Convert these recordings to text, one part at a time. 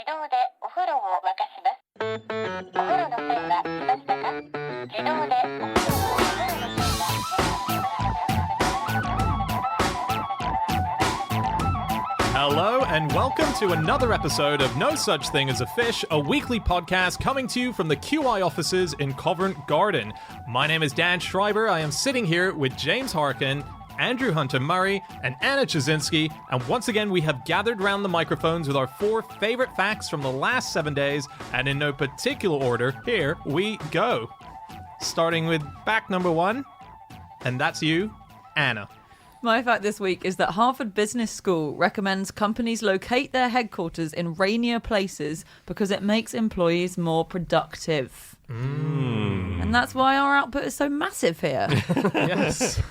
自動でお風呂を沸かします。お風呂の線は来ましたか？自動でお風呂を沸かします。Hello and welcome to another episode of No Such Thing as a Fish, a weekly podcast coming to you from the QI offices in Covent Garden. My name is Dan Schreiber. I am sitting here with James Harkin, Andrew Hunter-Murray, and Anna Chazinski, and once again we have gathered around the microphones with our 4 favorite facts from the last 7 days, and in no particular order, here we go. Starting with fact number 1, and that's you, Anna. My fact this week is that Harvard Business School recommends companies locate their headquarters in rainier places because it makes employees more productive. And that's why our output is so massive here. Yes.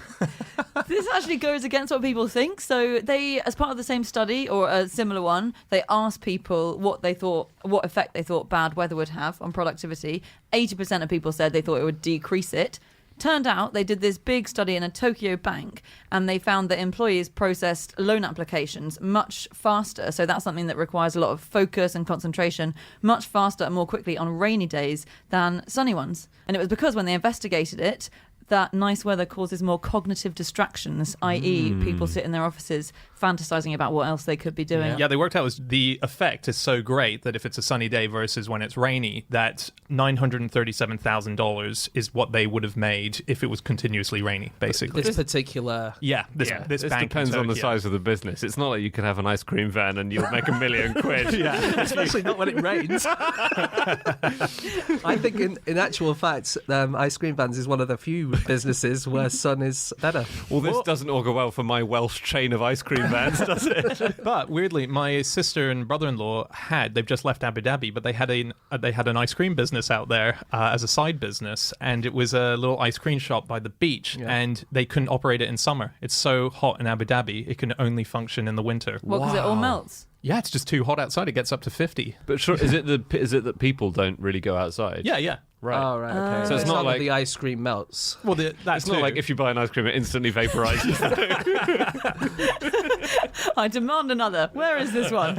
This actually goes against what people think. So they, as part of the same study or a similar one, they asked people what effect they thought bad weather would have on productivity. 80% of people said they thought it would decrease it. Turned out they did this big study in a Tokyo bank and they found that employees processed loan applications much faster. So that's something that requires a lot of focus and concentration much faster and more quickly on rainy days than sunny ones. And it was because when they investigated it, that nice weather causes more cognitive distractions, i.e. people sit in their offices fantasizing about what else they could be doing. Yeah, they worked out the effect is so great that if it's a sunny day versus when it's rainy, that $937,000 is what they would have made if it was continuously rainy, basically. This particular... This bank depends on the size of the business. It's not like you could have an ice cream van and you'll make $1 million. Yeah, especially not when it rains. I think in actual fact, ice cream vans is one of the few businesses where sun is better. Well, this doesn't augur well for my Welsh chain of ice cream vans, does it? But weirdly, my sister and brother-in-law they've just left Abu Dhabi, but they had an ice cream business out there as a side business, and it was a little ice cream shop by the beach, and they couldn't operate it in summer. It's so hot in Abu Dhabi, it can only function in the winter. Well, because it all melts. Yeah, it's just too hot outside. It gets up to 50. But sure, is it that people don't really go outside? Yeah. Right. Oh, right, okay. So it's not like the ice cream melts. Well, that's it's not like if you buy an ice cream, it instantly vaporizes. I demand another. Where is this one?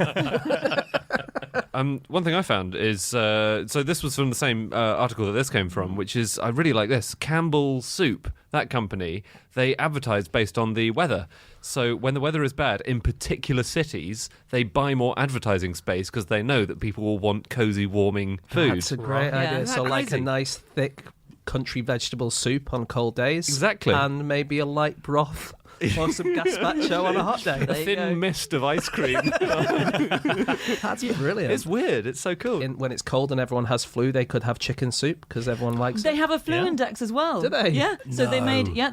One thing I found is, so this was from the same article that this came from, which is, I really like this, Campbell Soup, that company, they advertise based on the weather. So when the weather is bad, in particular cities, they buy more advertising space because they know that people will want cosy, warming food. That's a great idea. So like a nice, thick country vegetable soup on cold days. Exactly. And maybe a light broth or some gazpacho on a hot day. A thin mist of ice cream. That's brilliant. It's weird. It's so cool. When it's cold and everyone has flu, they could have chicken soup because everyone likes They it. have a flu index as well. Do they? Yeah. So No. they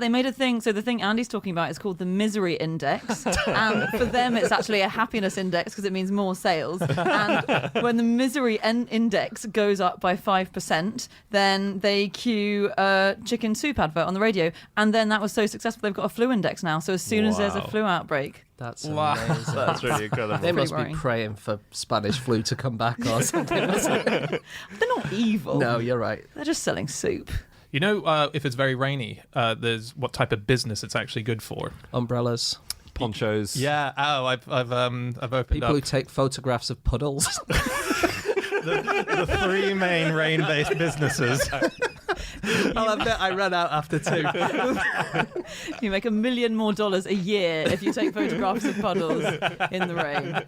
made a thing. So the thing Andy's talking about is called the misery index. And for them, it's actually a happiness index because it means more sales. And when the misery index goes up by 5%, then they cue a chicken soup advert on the radio. And then that was so successful, they've got a flu index now. So as soon as there's a flu outbreak. That's amazing. That's really incredible. They must worrying. be praying for Spanish flu to come back or something. They're not evil. No, you're right. They're just selling soup. You know, if it's very rainy, there's what type of business it's actually good for. Umbrellas. Ponchos. Yeah. Oh, I've opened People up who take photographs of puddles. the 3 main rain-based businesses. I'll admit I ran out after 2. You make $1 million more a year if you take photographs of puddles in the rain.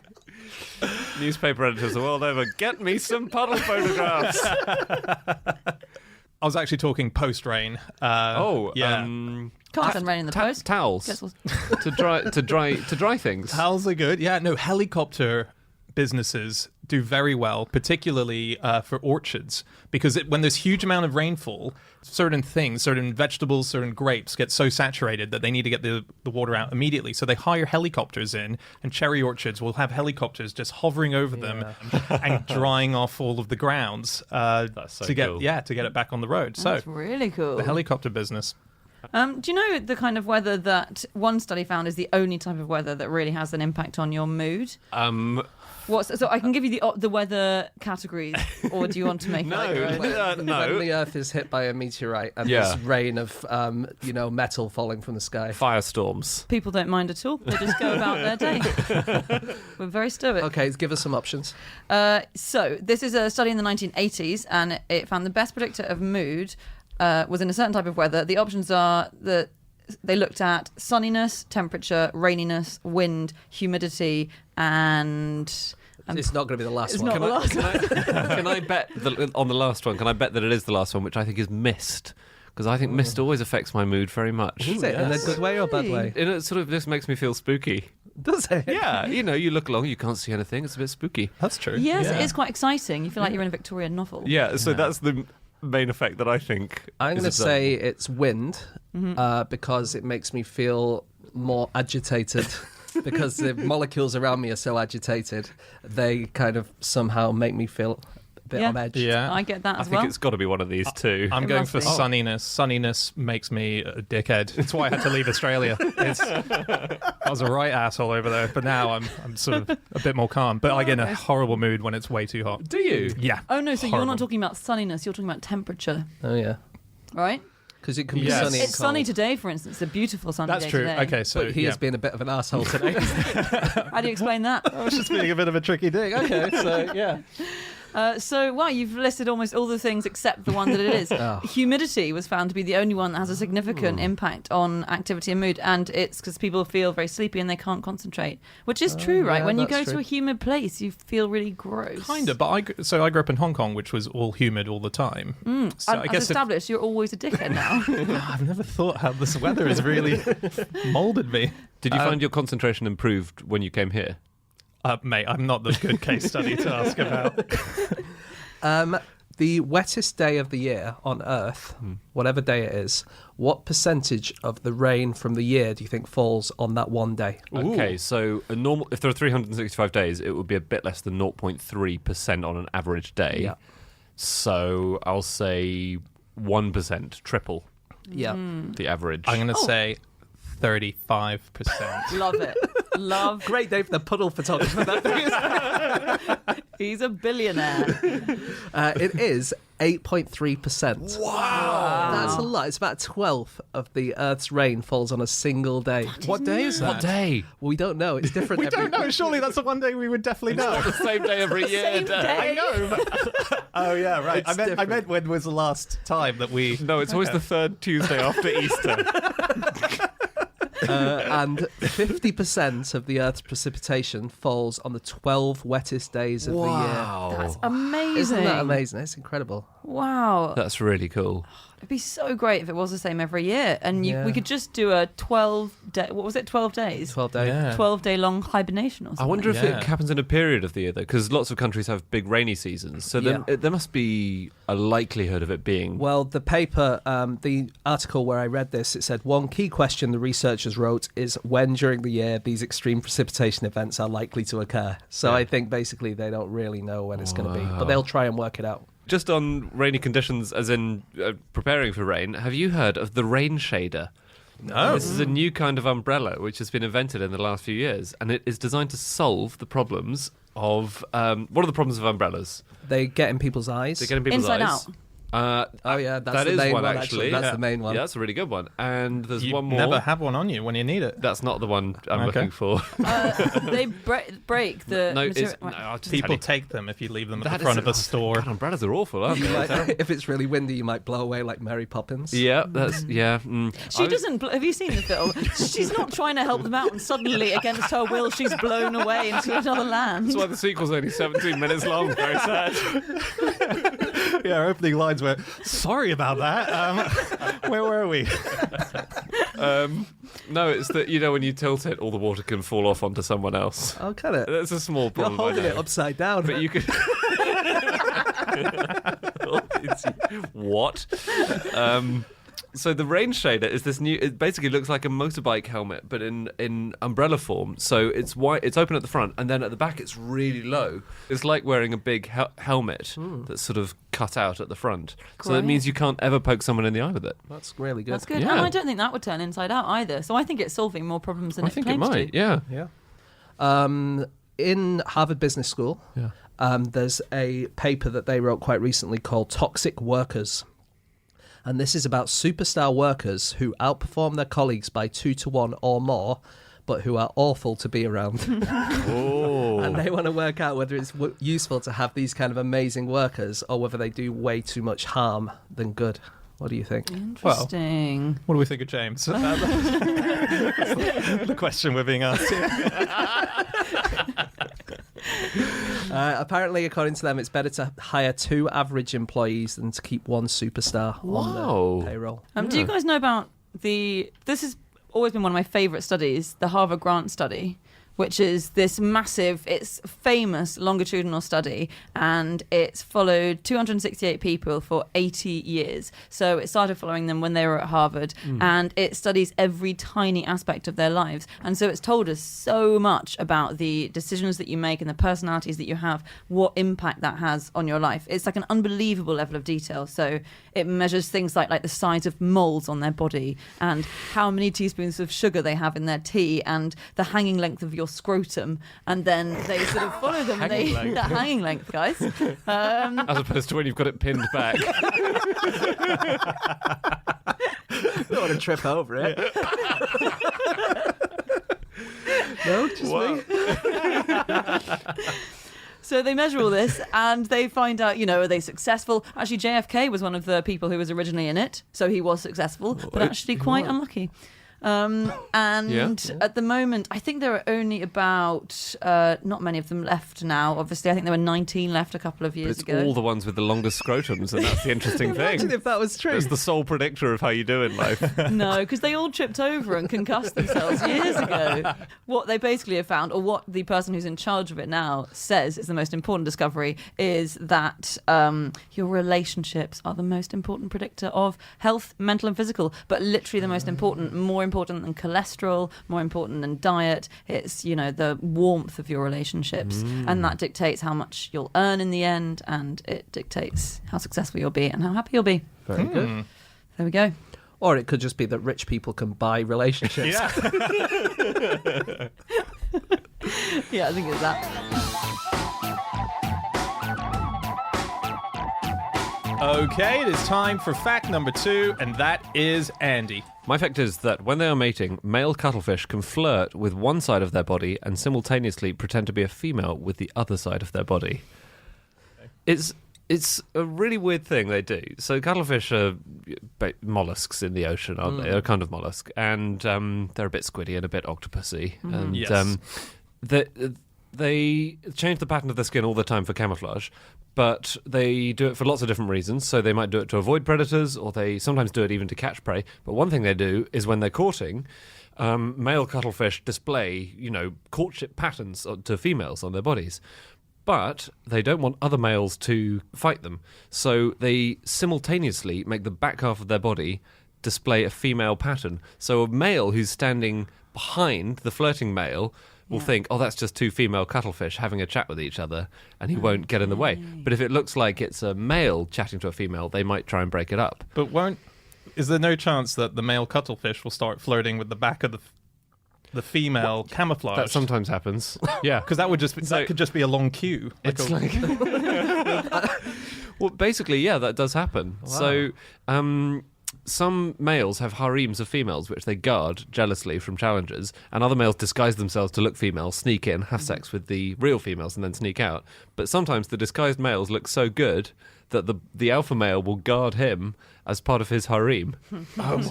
Newspaper editors the world over, get me some puddle photographs. I was actually talking post-rain. Can't send rain in the post. Towels to dry things. Towels are good. Yeah, no, helicopter businesses do very well, particularly for orchards, because when there's huge amount of rainfall, certain vegetables, certain grapes get so saturated that they need to get the water out immediately. So they hire helicopters in, and cherry orchards will have helicopters just hovering over them and drying off all of the grounds That's so to get cool. to get it back on the road. That's really cool. The helicopter business. Do you know the kind of weather that one study found is the only type of weather that really has an impact on your mood? So I can give you the weather categories, or do you want to make No, it like your own? no. When the Earth is hit by a meteorite and there's rain of, metal falling from the sky. Firestorms. People don't mind at all. They just go about their day. We're very stoic. Okay, give us some options. So this is a study in the 1980s, and it found the best predictor of mood was in a certain type of weather. The options are that they looked at sunniness, temperature, raininess, wind, humidity, and It's not going to be the last one. not the last one. Can I bet on the last one? Can I bet that it is the last one, which I think is mist? Because I think mist always affects my mood very much. Is it in a good way or bad way? And it sort of this makes me feel spooky. Does it? Yeah, you look along, you can't see anything. It's a bit spooky. That's true. Yes, Yeah. it is quite exciting. You feel like you're in a Victorian novel. Yeah, so that's the main effect that I think. I'm going to say it's wind because it makes me feel more agitated. Because the molecules around me are so agitated, they kind of somehow make me feel a bit on edge. Yeah. I get that I as think well. it's got to be one of these two. I'm It going must for be. sunniness. Sunniness makes me a dickhead. It's why I had to leave Australia. I was a right asshole over there, but now I'm sort of a bit more calm. But I get in a horrible mood when it's way too hot. Do you? Yeah. Oh no, so you're Horrible. not talking about sunniness, you're talking about temperature, Oh, yeah. right? Because it can be Yes. sunny and It's sunny cold. today, for instance. It's a beautiful sunny That's day true. today. Okay, so But he has been a bit of an asshole today. How do you explain that? I was just being a bit of a tricky dick. Okay, so yeah. So you've listed almost all the things except the one that it is. Oh. Humidity was found to be the only one that has a significant impact on activity and mood, and it's because people feel very sleepy and they can't concentrate, which is true, right? yeah, When you that's go to true. a humid place, you feel really gross. Kind of, but I grew up in Hong Kong, which was all humid all the time. So I As guess established, you're always a dickhead now. I've never thought how this weather has really molded me. Did you find your concentration improved when you came here? Mate, I'm not the good case study to ask about. The wettest day of the year on Earth, whatever day it is, what percentage of the rain from the year do you think falls on that one day? Okay, so if there are 365 days, it would be a bit less than 0.3% on an average day. Yeah. So I'll say 1%, triple Yeah. the average. I'm going to say 35%. Love it. Love. Great day for the Puddle photographer. That day. He's a billionaire. It is 8.3%. Wow. That's a lot. It's about 12th of the Earth's rain falls on a single day. What day is that? What day? Well, we don't know. It's different. We every... don't know. Surely that's the one day we would definitely know. The same day every year. Same Dan. day. I know. But... oh yeah, right. It's I meant different. when was the last time that we? No, it's always the third Tuesday after Easter. and 50% of the Earth's precipitation falls on the 12 wettest days of the year. That's amazing. Isn't that amazing? It's incredible. Wow. That's really cool. It'd be so great if it was the same every year. And Yeah. we could just do a 12-day... What was it? 12 days? 12 days. Yeah. 12-day long hibernation or something. I wonder if Yeah. it happens in a period of the year, though, because lots of countries have big rainy seasons. So there must be a likelihood of it being. Well, the paper, the article where I read this, it said one key question the researchers wrote is when during the year these extreme precipitation events are likely to occur. So Yeah. I think basically they don't really know when it's going to be, but they'll try and work it out. Just on rainy conditions, as in preparing for rain, have you heard of the rain shader? No. This is a new kind of umbrella which has been invented in the last few years, and it is designed to solve the problems of what are the problems of umbrellas? They get in people's eyes. They get in people's Inside eyes. Out. Oh yeah, that's that the is main one one. actually. That's Yeah. the main one. Yeah, that's a really good one. And there's You one more. never have one on you when you need it. That's not the one I'm Okay. looking for. They break the no, material. it's no, I'll just People tell you. take them if you leave them at That the front is- of a store. God, umbrellas are awful, aren't You they? might- if it's really windy, you might blow away like Mary Poppins. Yeah, that's yeah. She doesn't. Have you seen the film? She's not trying to help them out, and suddenly, against her will, she's blown away into another land. That's why the sequel's only 17 minutes long. Very sad. Yeah, our opening lines were, sorry about that. Where were we? No, it's that when you tilt it, all the water can fall off onto someone else. Oh, kind of. That's a small You're problem. I holding it know. upside down. But you could. What? So the rain shader is this new. It basically looks like a motorbike helmet, but in umbrella form. So it's white. It's open at the front, and then at the back it's really low. It's like wearing a big helmet that's sort of cut out at the front. So that Great. means you can't ever poke someone in the eye with it. That's really good. That's good. Yeah. And I don't think that would turn inside out either. So I think it's solving more problems than I it think it claims might. to. Yeah. Yeah. In Harvard Business School, there's a paper that they wrote quite recently called Toxic Workers. And this is about superstar workers who outperform their colleagues by 2-1 or more, but who are awful to be around. Oh. And they want to work out whether it's useful to have these kind of amazing workers or whether they do way too much harm than good. What do you think? Interesting. What do we think of James? The question we're being asked here. Apparently, according to them, it's better to hire 2 average employees than to keep 1 superstar on the payroll. Do you guys know about this has always been one of my favourite studies, the Harvard Grant study, which is this massive, it's famous longitudinal study, and it's followed 268 people for 80 years. So it started following them when they were at Harvard, and it studies every tiny aspect of their lives. And so it's told us so much about the decisions that you make and the personalities that you have, what impact that has on your life. It's like an unbelievable level of detail. So it measures things like the size of moles on their body and how many teaspoons of sugar they have in their tea and the hanging length of your scrotum, and then they sort of follow them. Hanging length. That hanging length, guys. As opposed to when you've got it pinned back. Don't want to trip over it. No, just me. So they measure all this and they find out, are they successful? Actually, JFK was one of the people who was originally in it, so he was successful, but actually quite unlucky. At the moment, I think there are only about not many of them left now. Obviously, I think there were 19 left a couple of years It's ago. all the ones with the longest scrotums, and that's the interesting thing. Imagine if that was true. It's the sole predictor of how you do in life. No, because they all tripped over and concussed themselves years ago. What they basically have found, or what the person who's in charge of it now says is the most important discovery, is that your relationships are the most important predictor of health, mental and physical, but literally the most important, more important than cholesterol, more important than diet. It's, the warmth of your relationships. And that dictates how much you'll earn in the end, and it dictates how successful you'll be and how happy you'll be. Very good. There we go. Or it could just be that rich people can buy relationships. Yeah. Yeah, I think it's that. Okay, it is time for fact number 2, and that is Andy. My fact is that when they are mating, male cuttlefish can flirt with one side of their body and simultaneously pretend to be a female with the other side of their body. It's a really weird thing they do. So cuttlefish are mollusks in the ocean, aren't they? They're a kind of mollusk, and they're a bit squiddy and a bit octopusy. And Yes. they change the pattern of their skin all the time for camouflage, but they do it for lots of different reasons. So they might do it to avoid predators, or they sometimes do it even to catch prey. But one thing they do is when they're courting, male cuttlefish display, courtship patterns to females on their bodies. But they don't want other males to fight them. So they simultaneously make the back half of their body display a female pattern. So a male who's standing behind the flirting male will think, oh, that's just 2 female cuttlefish having a chat with each other, and he won't get in the way. But if it looks like it's a male chatting to a female, they might try and break it up. But is there no chance that the male cuttlefish will start flirting with the back of the female camouflage? That sometimes happens. Yeah. Because that could just be a long queue. It's like... Well, basically, yeah, that does happen. Wow. So, some males have harems of females which they guard jealously from challengers, and other males disguise themselves to look female, sneak in, have sex with the real females, and then sneak out. But sometimes the disguised males look so good that the alpha male will guard him as part of his harem. So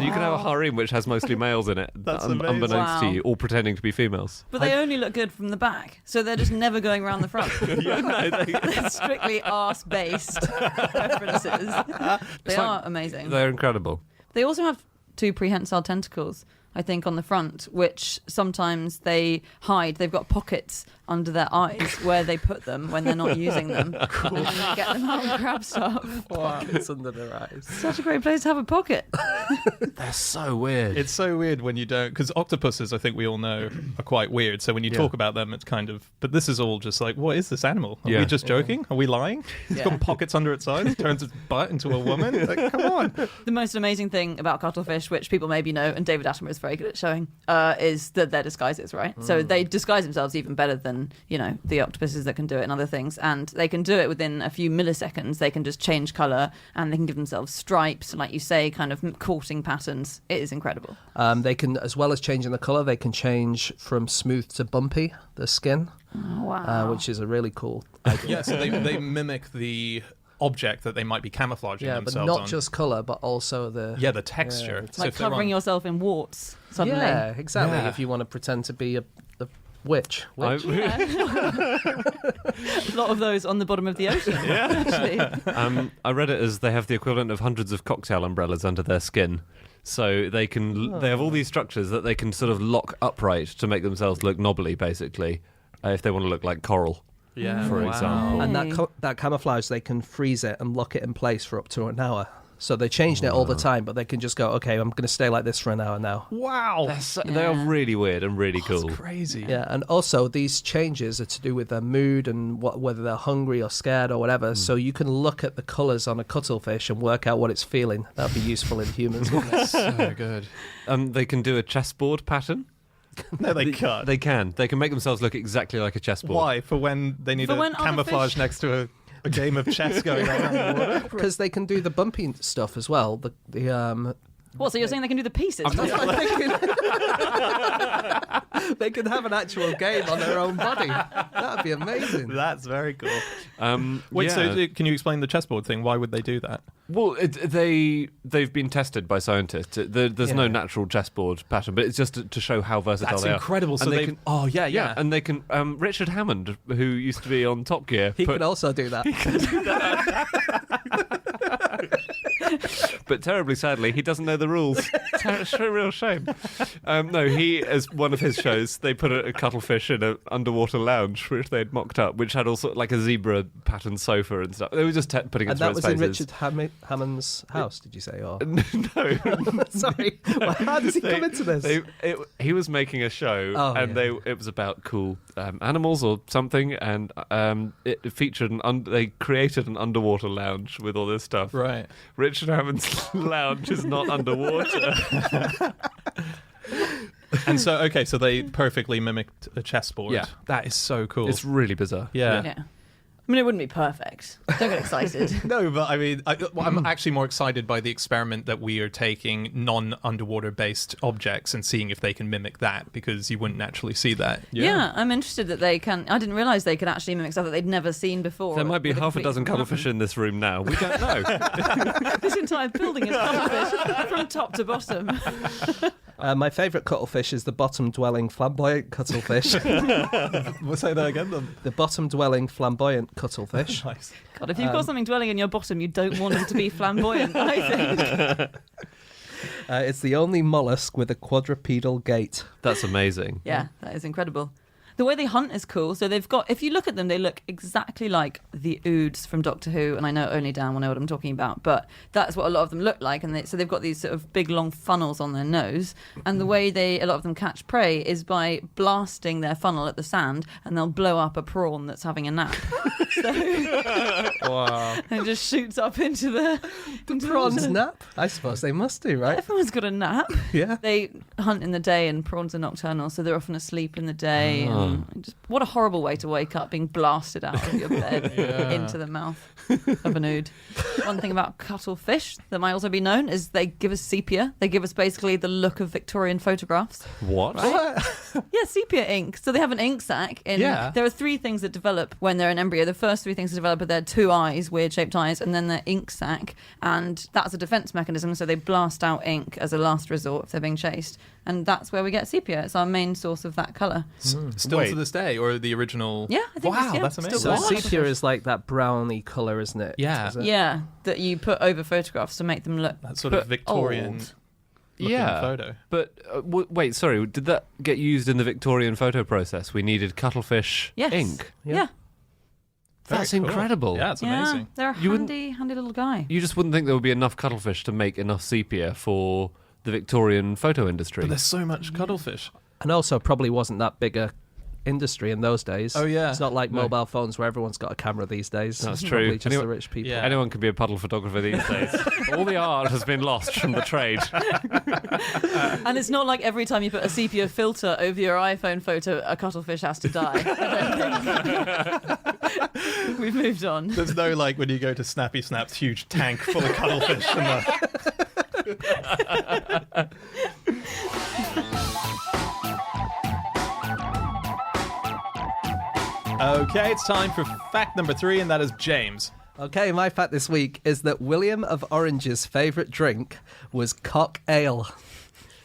you can have a harem which has mostly males in it, That's amazing. unbeknownst to Wow. you, all pretending to be females. But they only look good from the back, so they're just never going around the front. They're strictly arse-based references. They are amazing. They're incredible. They also have 2 prehensile tentacles, I think, on the front, which sometimes they hide. They've got pockets under their eyes where they put them when they're not using them. Cool. And then get them out and grab stuff. Pockets under their eyes. Such a great place to have a pocket. They're so weird. It's so weird when you don't, because octopuses, I think we all know, are quite weird. So when you talk about them, it's kind of, but this is all just like, what is this animal? Are we just joking? Are we lying? It's got pockets under its eyes, turns its butt into a woman. Like, come on. The most amazing thing about cuttlefish, which people maybe know, and David Attenborough is very good at showing, is that they're disguises, right? So they disguise themselves even better than, the octopuses that can do it and other things. And they can do it within a few milliseconds. They can just change colour and they can give themselves stripes, like you say, kind of courting patterns. It is incredible. They can, as well as changing the colour, they can change from smooth to bumpy, the skin, which is a really cool idea. Yeah, so they mimic the object that they might be camouflaging themselves on. but not just colour, but also the texture. So Like if they're covering on- yourself in warts suddenly. Yeah, exactly. Yeah. If you want to pretend to be a witch. A lot of those on the bottom of the ocean, actually. I read it as they have the equivalent of hundreds of cocktail umbrellas under their skin. So they have all these structures that they can sort of lock upright to make themselves look knobbly, basically, if they want to look like coral. Yeah, for example. And that camouflage, they can freeze it and lock it in place for up to an hour. So they changed it all the time, but they can just go, okay, I'm going to stay like this for an hour now. Wow. They are really weird and really cool. That's crazy. Yeah, and also these changes are to do with their mood and whether they're hungry or scared or whatever. So you can look at the colours on a cuttlefish and work out what it's feeling. That'd be useful in humans. So good. They can do a chessboard patten. No, they can't. They can. They can make themselves look exactly like a chessboard. Why? For when they need For a when other camouflage fish- next to a game of chess going on in the water? Because they can do the bumpy stuff as well. What, so you're saying they can do the pieces? That's what I'm thinking. They can have an actual game on their own body. That'd be amazing. That's very cool. Wait, So can you explain the chessboard thing? Why would they do that? Well, they've been tested by scientists. There's no natural chessboard pattern, but it's just to show how versatile That's they are. incredible. So And they can, oh yeah. and they can. Richard Hammond, who used to be on Top Gear, He could also do that. but terribly sadly, he doesn't know the rules. It's a real shame. No, as one of his shows, they put a cuttlefish in an underwater lounge, which they'd mocked up, which had also like a zebra pattern sofa and stuff. They were just putting it And through that its was in paces. Richard Hammond's house, did you say? Or No. sorry, well, how does he come into this? He was making a show, and it was about cool animals or something, and it featured they created an underwater lounge with all this stuff. Right. Richard Hammond's lounge is not underwater. And so they perfectly mimicked a chessboard. Yeah. That is so cool. It's really bizarre. yeah. Yeah. I mean, it wouldn't be perfect. Don't get excited. No, but I mean, I'm actually more excited by the experiment that we are taking non-underwater based objects and seeing if they can mimic that, because you wouldn't naturally see that. Yeah, I'm interested that they can. I didn't realise they could actually mimic stuff that they'd never seen before. There might be with half a complete dozen cuttlefish in this room now. We don't know. This entire building is cuttlefish from top to bottom. My favourite cuttlefish is the bottom-dwelling flamboyant cuttlefish. We'll say that again. The bottom-dwelling flamboyant cuttlefish. Nice. God, if you've got something dwelling in your bottom, you don't want it to be flamboyant, I think. It's the only mollusk with a quadrupedal gait. That's amazing. Yeah, that is incredible. The way they hunt is cool. So they've got, if you look at them, they look exactly like the Oods from Doctor Who. And I know only Dan will know what I'm talking about, but that's what a lot of them look like. And so they've got these sort of big, long funnels on their nose. And the way a lot of them catch prey is by blasting their funnel at the sand, and they'll blow up a prawn that's having a nap. Wow. And it just shoots up into the Prawns water. nap? I suppose they must do, right? Everyone's got a nap. Yeah. They hunt in the day, and prawns are nocturnal, so they're often asleep in the day. And just, what a horrible way to wake up, being blasted out of your bed into the mouth of an ood. One thing about cuttlefish that might also be known is they give us sepia. They give us basically the look of Victorian photographs. What? Right? Yeah, sepia ink. So they have an ink sac. There are three things that develop when they're an embryo. The first three things to develop are their two eyes, weird-shaped eyes, and then their ink sac. And that's a defense mechanism, so they blast out ink as a last resort if they're being chased. And that's where we get sepia. It's our main source of that colour. Still Wait. to this day, or the original? Yeah, I think Wow, it's, that's amazing. still So what? sepia is like that browny colour, isn't it? Yeah. Is it? Yeah, that you put over photographs to make them look That sort of put Victorian. old. looking photo. But wait, sorry, did that get used in the Victorian photo process? We needed cuttlefish ink. Yeah. That's Very cool. incredible. Yeah, it's amazing. They're a You wouldn't- handy little guy. You just wouldn't think there would be enough cuttlefish to make enough sepia for the Victorian photo industry. But there's so much cuttlefish. And also, probably wasn't that big a industry in those days. Oh, yeah. It's not like No. mobile phones where everyone's got a camera these days. That's It's true. Probably just Anyway- the rich people. Yeah. Anyone can be a puddle photographer these days. All the art has been lost from the trade. And it's not like every time you put a sepia filter over your iPhone photo, a cuttlefish has to die. We've moved on. There's no like when you go to Snappy Snap's huge tank full of cuttlefish. Okay, it's time for fact number 3, and that is James. Okay, my fact this week is that William of Orange's favourite drink was cock ale,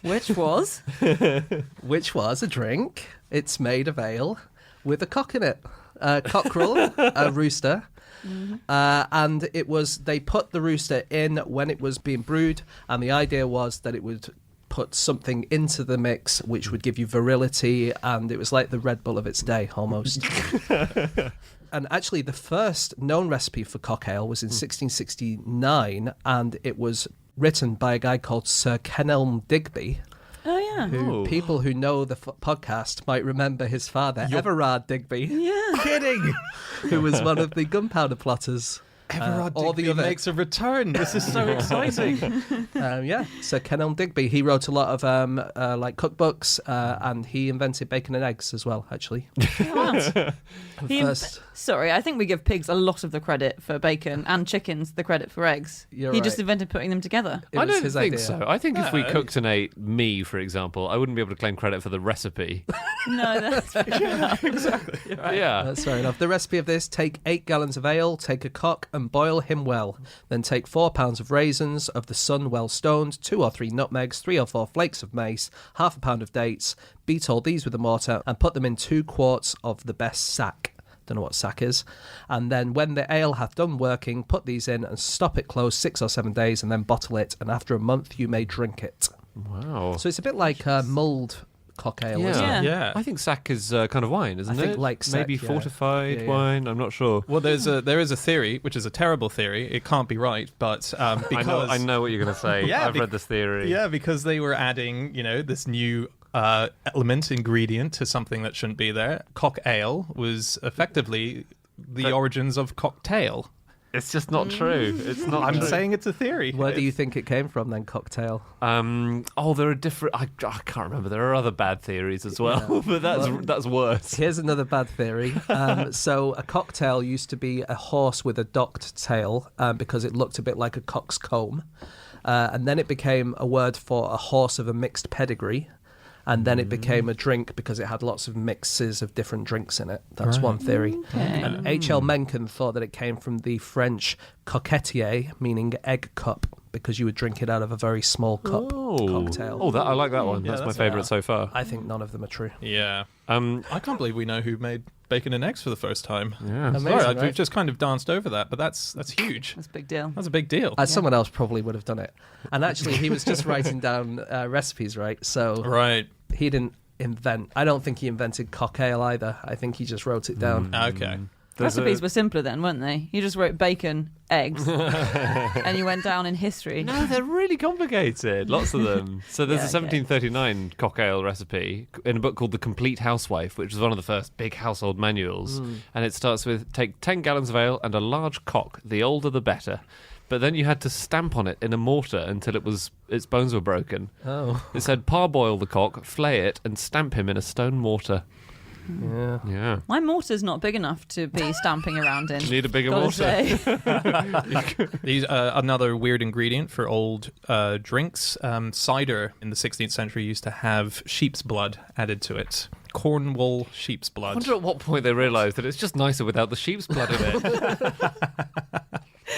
Which was? which was a drink. It's made of ale with a cock in it. Cockerel, a rooster. And they put the rooster in when it was being brewed, and the idea was that it would put something into the mix which would give you virility, and it was like the Red Bull of its day almost. And actually the first known recipe for cock ale was in 1669, and it was written by a guy called Sir Kenelm Digby, Oh, yeah. who people who know the podcast might remember his father, Everard Digby, Yeah. Kidding! who was one of the gunpowder plotters. Everard or the Digby other. makes a return. This is so exciting. So Kenelm Digby, he wrote a lot of like cookbooks, and he invented bacon and eggs as well, actually. He- First, Sorry, I think we give pigs a lot of the credit for bacon and chickens the credit for eggs. You're He just right. invented putting them together. it I was don't his think idea. so. I think if we No. cooked and ate me, for example, I wouldn't be able to claim credit for the recipe. No, that's Exactly. Yeah. That's fair enough. The recipe of this: take 8 gallons of ale, take a cock and boil him well. Then take 4 pounds of raisins of the sun well stoned, 2 or 3 nutmegs, 3 or 4 flakes of mace, half a pound of dates. Beat all these with a mortar and put them in 2 quarts of the best sack. Don't know what sack is. And then when the ale hath done working, put these in and stop it close 6 or 7 days, and then bottle it. And after a month, you may drink it. Wow. So it's a bit like mulled cock ale, Yeah. isn't it? Yeah. I think sack is kind of wine, isn't I it? think like sack, maybe yeah. fortified Yeah, yeah. wine. I'm not sure. Well, there is a theory, which is a terrible theory. It can't be right, but because I know what you're going to say. Yeah, I've read this theory. Yeah, because they were adding, this new ingredient to something that shouldn't be there. Cock ale was effectively the origins of cocktail. It's just not true. It's not. I'm true. saying it's a theory. Where do you think it came from then, cocktail? There are different. I can't remember. There are other bad theories as well, but that's worse. Here's another bad theory. So a cocktail used to be a horse with a docked tail because it looked a bit like a cock's comb. And then it became a word for a horse of a mixed pedigree. And then it became a drink because it had lots of mixes of different drinks in it. That's one theory. And H.L. Mencken thought that it came from the French coquetier, meaning egg cup, because you would drink it out of a very small cup cocktail. Oh, I like that one. Yeah, that's my that's favourite so far. I think none of them are true. Yeah. Um, I can't believe we know who made bacon and eggs for the first time. yeah. Amazing, Sorry, right? we've just kind of danced over that, but that's huge. a big deal. That's a big deal. Someone else probably would have done it. And actually, he was just writing down recipes, right? So Right. he didn't invent. I don't think he invented cock ale either. I think he just wrote it down. Okay. Recipes were simpler then, weren't they? You just wrote bacon, eggs, and you went down in history. No, they're really complicated. Lots of them. So there's Yeah, a okay. 1739 cock ale recipe in a book called The Complete Housewife, which was one of the first big household manuals. And it starts with take 10 gallons of ale and a large cock. The older, the better. But then you had to stamp on it in a mortar until its bones were broken. Oh, It said parboil the cock, flay it, and stamp him in a stone mortar. yeah. Yeah. My mortar's not big enough to be stamping around in. Need a bigger Gotta mortar. say. These another weird ingredient for old drinks. Cider in the 16th century used to have sheep's blood added to it. Cornwall sheep's I blood. wonder at what point they realised that it's just nicer without the sheep's blood in it.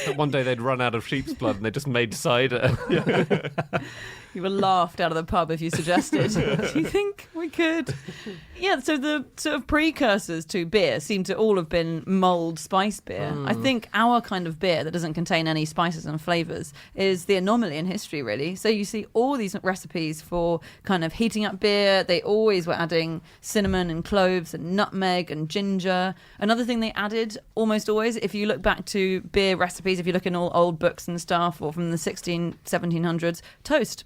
That one day they'd run out of sheep's blood and they just made cider. You were laughed out of the pub if you suggested. Do you think we could? Yeah, so the sort of precursors to beer seem to all have been mulled spice beer. I think our kind of beer that doesn't contain any spices and flavours is the anomaly in history, really. So you see all these recipes for kind of heating up beer. They always were adding cinnamon and cloves and nutmeg and ginger. Another thing they added almost always, if you look back to beer recipes, if you look in all old books and stuff, or from the 1700s, toast.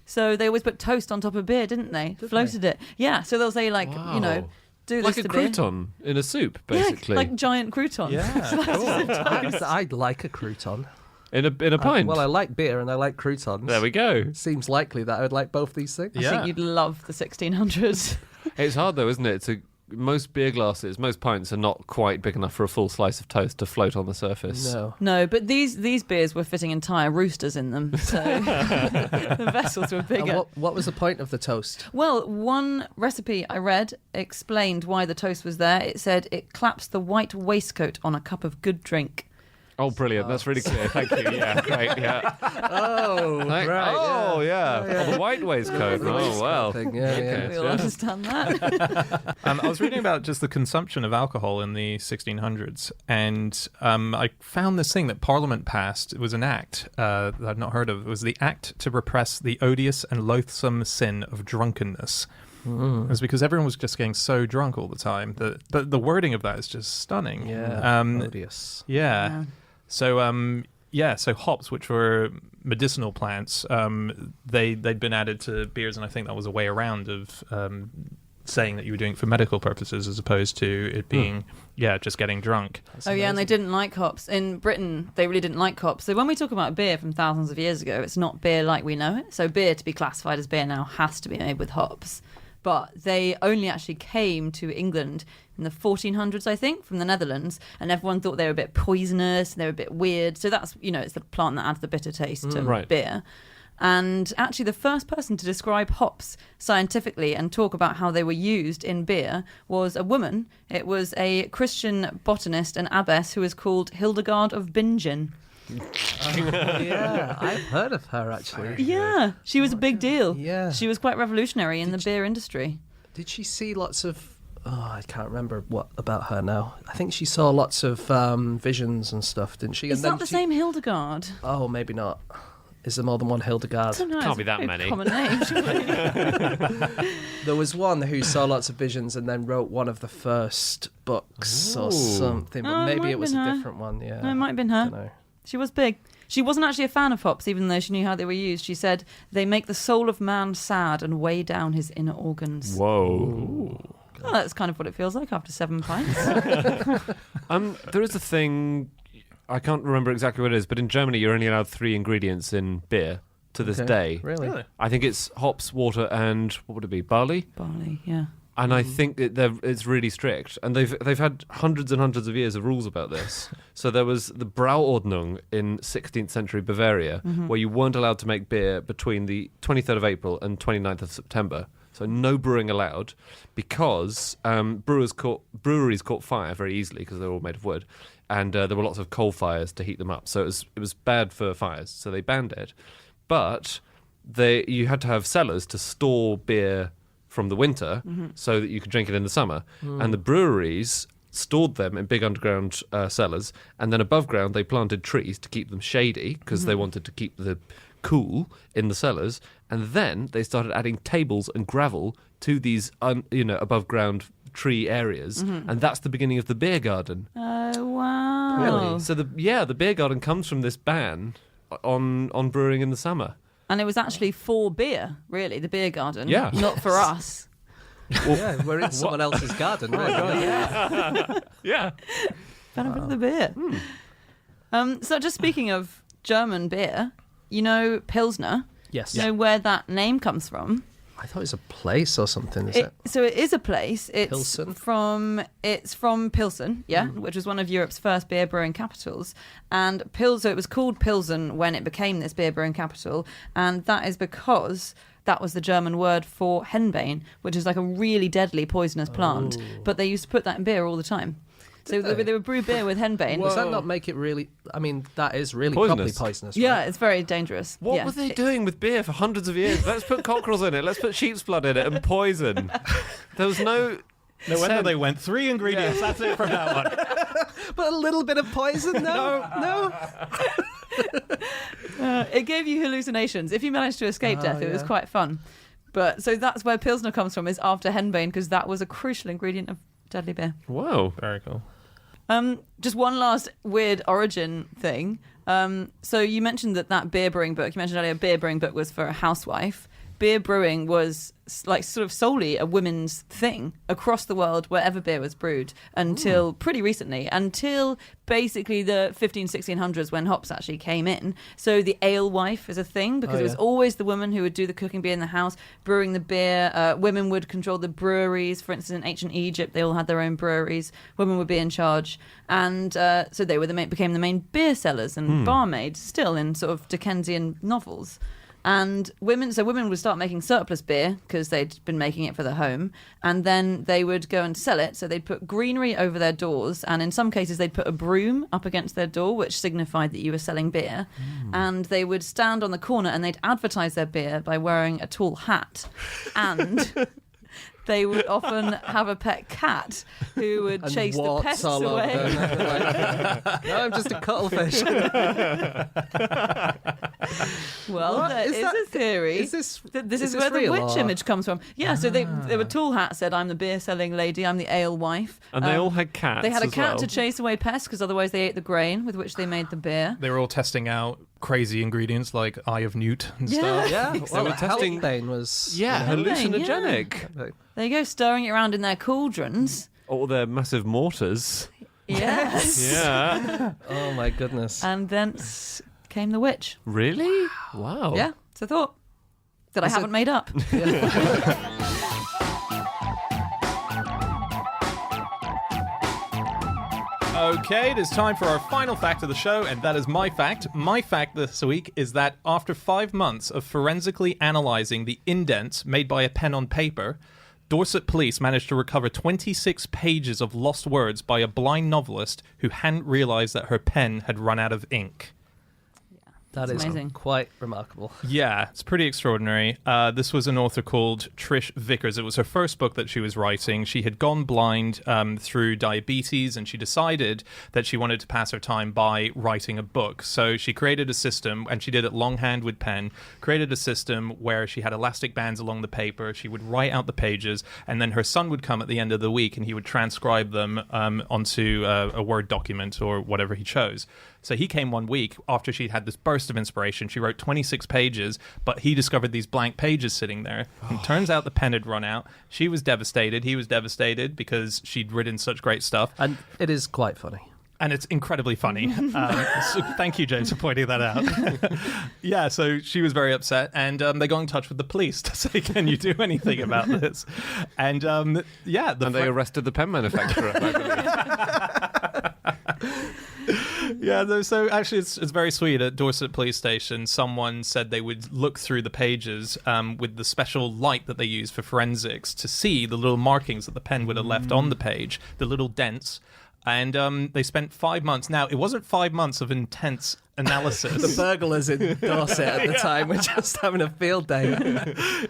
So they always put toast on top of beer, didn't they? Floated it. Yeah, so they'll say, like, Wow. you know, do Like this a to beer. crouton in a soup, basically. Yeah, like giant crouton. Yeah. I'd like a crouton. in a pint. Well, I like beer and I like croutons. There we go. Seems likely that I would like both these things. I think you'd love the 1600s. It's hard though, isn't it? Most beer glasses, most pints are not quite big enough for a full slice of toast to float on the surface. No. No, but these beers were fitting entire roosters in them, so the vessels were And bigger. what was the point of the toast? Well, one recipe I read explained why the toast was there. It said it claps the white waistcoat on a cup of good drink. Oh, brilliant. That's really clear. Thank you. Yeah, great. Yeah. Oh, right. Oh, yeah. Oh, the white waistcoat. Oh, well. Thing. Yeah, Okay. We all understand that. I was reading about just the consumption of alcohol in the 1600s, and I found this thing that Parliament passed. It was an act that I'd not heard of. It was the Act to Repress the Odious and Loathsome Sin of Drunkenness. It was because everyone was just getting so drunk all the time. But the wording of that is just stunning. Yeah. Odious. Yeah. So so hops, which were medicinal plants, they'd been added to beers, and I think that was a way around of saying that you were doing it for medical purposes as opposed to it being just getting drunk. And they didn't like hops. In Britain, they really didn't like hops. So when we talk about beer from thousands of years ago, it's not beer like we know it. So beer, to be classified as beer now, has to be made with hops. But they only actually came to England in the 1400s, I think, from the Netherlands, and everyone thought they were a bit poisonous and they were a bit weird. So that's, it's the plant that adds the bitter taste to Right. beer. And actually the first person to describe hops scientifically and talk about how they were used in beer was a woman. It was a Christian botanist and abbess who was called Hildegard of Bingen. Yeah, I've heard of her actually. Yeah, she was a big deal. Yeah. She was quite revolutionary in the beer industry. Did she see lots of... Oh, I can't remember what about her now. I think she saw lots of visions and stuff, didn't she? Is and then that the same Hildegard? Oh, maybe not. Is there more than one Hildegard? I don't know, Can't it's be a that very many. Common name, surely. There was one who saw lots of visions and then wrote one of the first books or something, but Oh, it might maybe it have was been a her. different one. Yeah, No, it might have been her. Dunno. She was big. She wasn't actually a fan of hops, even though she knew how they were used. She said, they make the soul of man sad and weigh down his inner organs. Whoa. Well, that's kind of what it feels like after 7 pints. There is a thing, I can't remember exactly what it is, but in Germany you're only allowed 3 ingredients in beer to this Okay. day. Really? I think it's hops, water, and what would it be? Barley? Barley, yeah. And I think it's really strict, and they've had hundreds and hundreds of years of rules about this. So there was the Brauordnung in 16th century Bavaria, where you weren't allowed to make beer between the 23rd of April and 29th of September. So no brewing allowed, because breweries caught fire very easily because they were all made of wood, and there were lots of coal fires to heat them up. So it was bad for fires, so they banned it. But you had to have cellars to store beer from the winter so that you could drink it in the summer. And the breweries stored them in big underground cellars, and then above ground they planted trees to keep them shady because they wanted to keep the cool in the cellars. And then they started adding tables and gravel to these above ground tree areas, and that's the beginning of the beer garden. Oh, wow. Really? So the beer garden comes from this ban on brewing in the summer. And it was actually for beer, really, the beer garden. Yeah. Not for us. Yeah, we're in someone else's garden. Really. Yeah. Benefit of the beer. So just speaking of German beer, you know Pilsner? Yes. You know where that name comes from? I thought it was a place or something. Is it? So it is a place. It's Pilsen? from Pilsen, which was one of Europe's first beer brewing capitals. And so it was called Pilsen when it became this beer brewing capital, and that is because that was the German word for henbane, which is like a really deadly poisonous plant. But they used to put that in beer all the time. So they would brew beer with henbane. Does that not make it really? I mean, that is really Poisonous. probably poisonous. Yeah, Right? it's very dangerous. What yeah. were they doing with beer for hundreds of years? Let's put cockerels in it. Let's put sheep's blood in it and poison. There was no. No wonder they went 3 ingredients. That's it from that one. But a little bit of poison? No. It gave you hallucinations. If you managed to escape death, it was quite fun. But so that's where Pilsner comes from, is after henbane, because that was a crucial ingredient of deadly beer. Whoa. Very cool. Just one last weird origin thing. So you mentioned that beer brewing book, you mentioned earlier, beer brewing book was for a housewife. Beer brewing was like sort of solely a women's thing across the world wherever beer was brewed until pretty recently, until basically the 1600s when hops actually came in. So the alewife is a thing because it was always the woman who would do the cooking beer in the house, brewing the beer. Women would control the breweries. For instance, in ancient Egypt, they all had their own breweries. Women would be in charge. And so they were became the main beer sellers and barmaids still in sort of Dickensian novels. And women would start making surplus beer because they'd been making it for the home, and then they would go and sell it. So they'd put greenery over their doors, and in some cases they'd put a broom up against their door, which signified that you were selling beer. And they would stand on the corner and they'd advertise their beer by wearing a tall hat, and they would often have a pet cat who would And chase the warts pests all over away. them. No, I'm just a cuttlefish. Well, What? there Is is that- a theory. is this- that this is is where this the real, witch or- image comes from. Yeah, so they were tall hat said, "I'm the beer selling lady. I'm the ale wife." And they all had cats. They had a as cat well. to chase away pests because otherwise they ate the grain with which they made the beer. They were all testing out crazy ingredients like Eye of Newt and Yeah. stuff. Yeah, well, were testing- henbane was... Yeah, Henbane, hallucinogenic. There you go, stirring it around in their cauldrons. All their massive mortars. Yes. Yeah. Oh my goodness. And thence came the witch. Really? Wow. Yeah, it's a thought that I Is it- haven't made up. Okay, it is time for our final fact of the show, and that is my fact. My fact this week is that after 5 months of forensically analysing the indents made by a pen on paper, Dorset police managed to recover 26 pages of lost words by a blind novelist who hadn't realised that her pen had run out of ink. That That's is amazing. quite remarkable. Yeah, it's pretty extraordinary. This was an author called Trish Vickers. It was her first book that she was writing. She had gone blind through diabetes, and she decided that she wanted to pass her time by writing a book. So she created a system, and she did it longhand with pen, created a system where she had elastic bands along the paper. She would write out the pages, and then her son would come at the end of the week, and he would transcribe them onto a Word document or whatever he chose. So he came one week after she'd had this burst of inspiration. She wrote 26 pages, but he discovered these blank pages sitting there. And it turns out the pen had run out. She was devastated. He was devastated because she'd written such great stuff. And it is quite funny. And it's incredibly funny. So thank you, James, for pointing that out. Yeah, so she was very upset, and they got in touch with the police to say, can you do anything about this? And yeah. And they arrested the pen manufacturer. I believe. Yeah, so actually it's very sweet. At Dorset Police Station, someone said they would look through the pages with the special light that they use for forensics to see the little markings that the pen would have left on the page, the little dents. And they spent 5 months. Now, it wasn't 5 months of intense analysis. The burglars in Dorset at the time were just having a field day.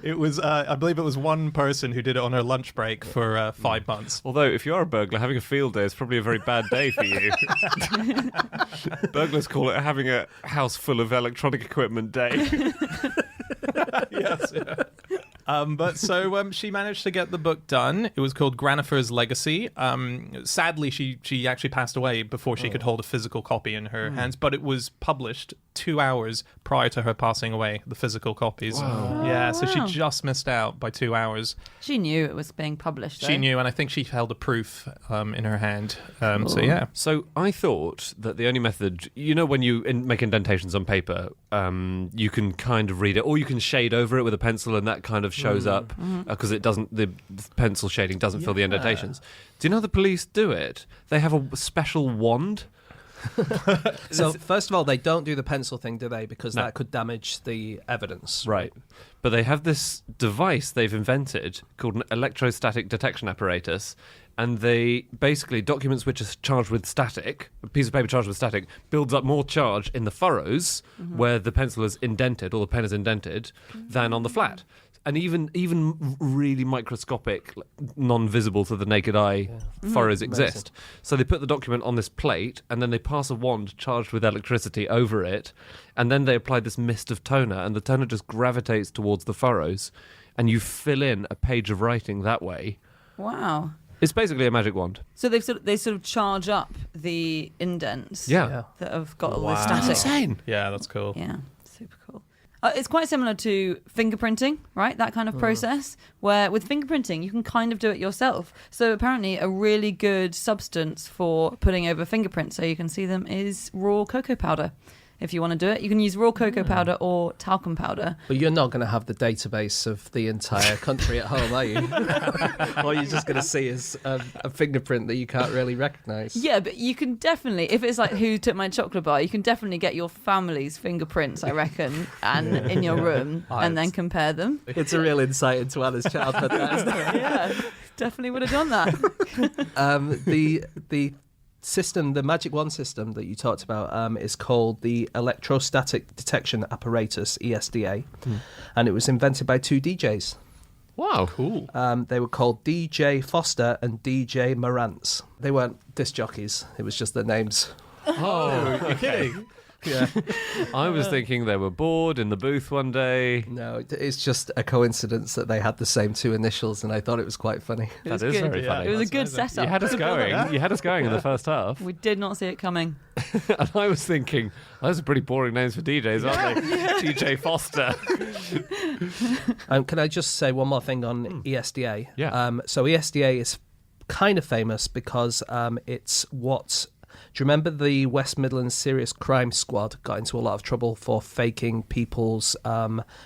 It was, I believe it was one person who did it on her lunch break for 5 months. Although, if you are a burglar, having a field day is probably a very bad day for you. Burglars call it having a house full of electronic equipment day. Yes, yeah. But so she managed to get the book done. It was called Granifer's Legacy. Sadly, she actually passed away before she could hold a physical copy in her hands, but it was published 2 hours prior to her passing away, the physical copies. Wow. Yeah, so she wow. just missed out by 2 hours. She knew it was being published, though. She knew, and I think she held a proof in her hand. So yeah. So I thought that the only method, you know, when you make indentations on paper, you can kind of read it, or you can shade over it with a pencil, and that kind of shows up because it doesn't. The pencil shading doesn't fill the indentations. Do you know how the police do it? They have a special wand. So, first of all, they don't do the pencil thing, do they? Because No. that could damage the evidence. Right. But they have this device they've invented called an electrostatic detection apparatus. and they basically, documents which are charged with static, a piece of paper charged with static, builds up more charge in the furrows where the pencil is indented or the pen is indented than on the flat. And even really microscopic, non-visible to the naked eye furrows exist. So they put the document on this plate, and then they pass a wand charged with electricity over it, and then they apply this mist of toner, and the toner just gravitates towards the furrows, and you fill in a page of writing that way. Wow. It's basically a magic wand. So they sort of charge up the indents Yeah. that have got all Wow. this That's static. insane. Yeah, that's cool. Yeah, super cool. It's quite similar to fingerprinting, right? That kind of process, where with fingerprinting, you can kind of do it yourself. So apparently a really good substance for putting over fingerprints so you can see them is raw cocoa powder. If you want to do it, you can use raw cocoa powder or talcum powder. But you're not going to have the database of the entire country at home, are you? All you're just going to see is a fingerprint that you can't really recognise. Yeah, but you can definitely, if it's like who took my chocolate bar, you can definitely get your family's fingerprints, I reckon, and in your room, and then compare them. It's a real insight into Anna's childhood, that, isn't it? Yeah, definitely would have done that. The system, the Magic Wand system that you talked about, is called the Electrostatic Detection Apparatus, ESDA, and it was invented by two DJs. Wow. Cool. They were called DJ Foster and DJ Marantz. They weren't disc jockeys, it was just their names. Oh, You're kidding? Yeah. I was thinking they were bored in the booth one day. No, it's just a coincidence that they had the same two initials, and I thought it was quite funny. It That was is good. very funny. It was a That's good amazing. setup. You had us going. You had us going in the first half. We did not see it coming. And I was thinking, those are pretty boring names for DJs, aren't they? DJ Foster. Can I just say one more thing on ESDA? Yeah. So ESDA is kind of famous because it's what... Do you remember the West Midlands Serious Crime Squad got into a lot of trouble for faking people's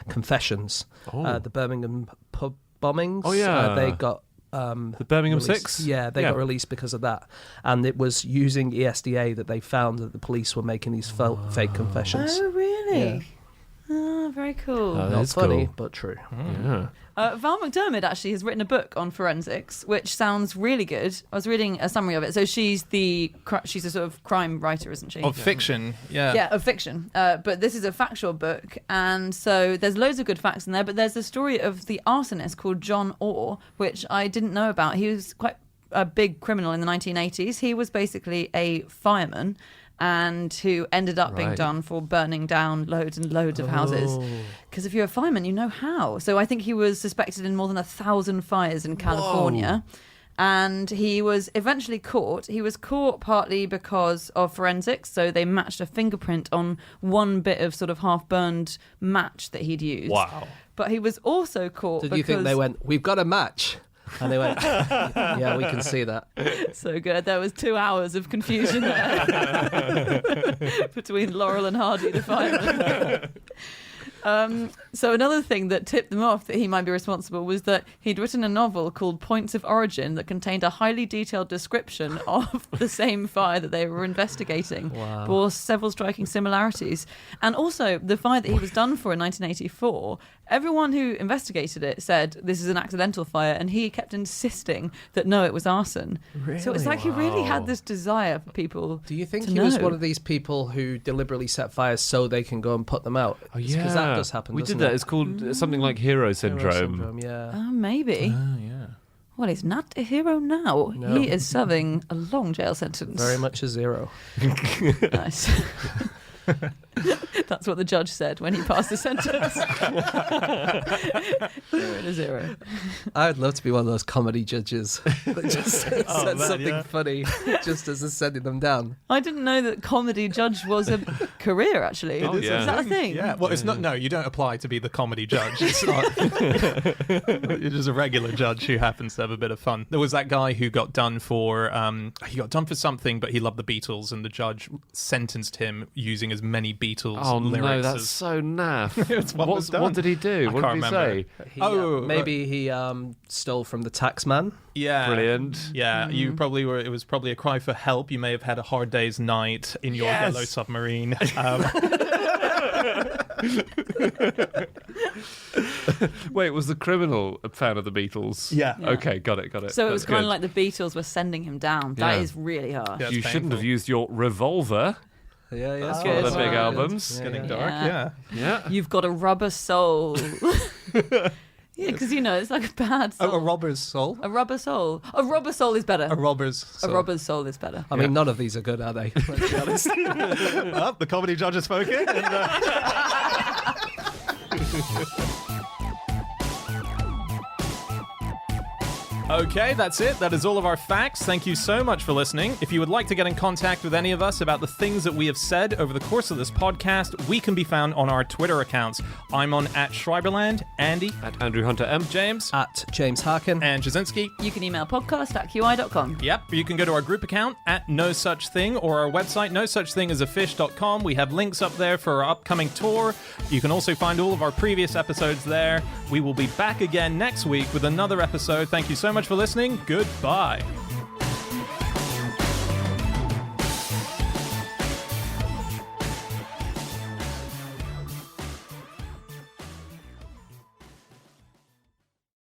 confessions? Oh. The Birmingham pub bombings? Oh, yeah. They got... The Birmingham released. Six? Yeah, they got released because of that. And it was using ESDA that they found that the police were making these fake confessions. Oh, really? Yeah. Oh, very cool. Oh, Not that's funny, cool. but true. Yeah. Val McDermid actually has written a book on forensics, which sounds really good. I was reading a summary of it. So she's a sort of crime writer, isn't she? Of fiction, yeah. Yeah, of fiction. But this is a factual book, and so there's loads of good facts in there. But there's the story of the arsonist called John Orr, which I didn't know about. He was quite a big criminal in the 1980s. He was basically a fireman, and who ended up being Right. done for burning down loads and loads of houses. Because if you're a fireman, you know how. So I think he was suspected in more than 1,000 fires in California. And he was eventually caught. He was caught partly because of forensics. So they matched a fingerprint on one bit of sort of half-burned match that he'd used. Wow. But he was also caught Did because... you think they went, we've got a match? And they went, yeah, we can see that. So good. There was 2 hours of confusion there between Laurel and Hardy, the fireman. So another thing that tipped them off that he might be responsible was that he'd written a novel called Points of Origin that contained a highly detailed description of the same fire that they were investigating. Wow. Bore several striking similarities. And also the fire that he was done for in 1984, everyone who investigated it said this is an accidental fire, and he kept insisting that no, it was arson. So it's like he really had this desire for people. Do you think to he was know. one of these people who deliberately set fires so they can go and put them out? Oh, Because that does happen, We doesn't did that. it? It's called something like hero syndrome. Hero syndrome, yeah. Oh, maybe. Oh, yeah. Well, he's not a hero now. No. He is serving a long jail sentence. Very much a zero. Nice. That's what the judge said when he passed the sentence. 0 I'd love to be one of those comedy judges that just said man, something yeah. funny just as they're sending them down. I didn't know that comedy judge was a career, actually. Oh, yeah. Is that a thing? Yeah, well, it's not. No, you don't apply to be the comedy judge. It's not. You're just a regular judge who happens to have a bit of fun. There was that guy who got done for. He got done for something, but he loved the Beatles, and the judge sentenced him using as many Beatles Oh lyrics no, that's as... so naff. It's what was done. What did he do? I What can't did he remember. say? Maybe he stole from the tax man. Yeah. Brilliant. Yeah, you probably were. It was probably a cry for help. You may have had a hard day's night in your yellow submarine. Wait, was the criminal a fan of the Beatles? Yeah. Okay, got it. So it was That's kind of good. like the Beatles were sending him down. That Yeah. is really harsh. Yeah. You It's shouldn't have painful. used your revolver. Yeah, That's One of good. the big Yeah. albums. It's getting Yeah. dark. Yeah. Yeah. Yeah. You've got a rubber soul. Yeah, because it's like a bad soul. A robber's soul. A rubber soul. A rubber soul is better. A robber's soul. A robber's soul is better. I mean, none of these are good, are they? Let's be honest. Well, the comedy judge has spoken. And, Okay, that's it. That is all of our facts. Thank you so much for listening. If you would like to get in contact with any of us about the things that we have said over the course of this podcast, we can be found on our Twitter accounts. I'm on @Schreiberland, Andy, At Andrew Hunter M. James, At James Harkin. and Jasinski. You can email podcast@qi.com. Yep, you can go to our group account @NoSuchThing or our website nosuchthingasafish.com. We have links up there for our upcoming tour. You can also find all of our previous episodes there. We will be back again next week with another episode. Thank you so much for listening. Goodbye.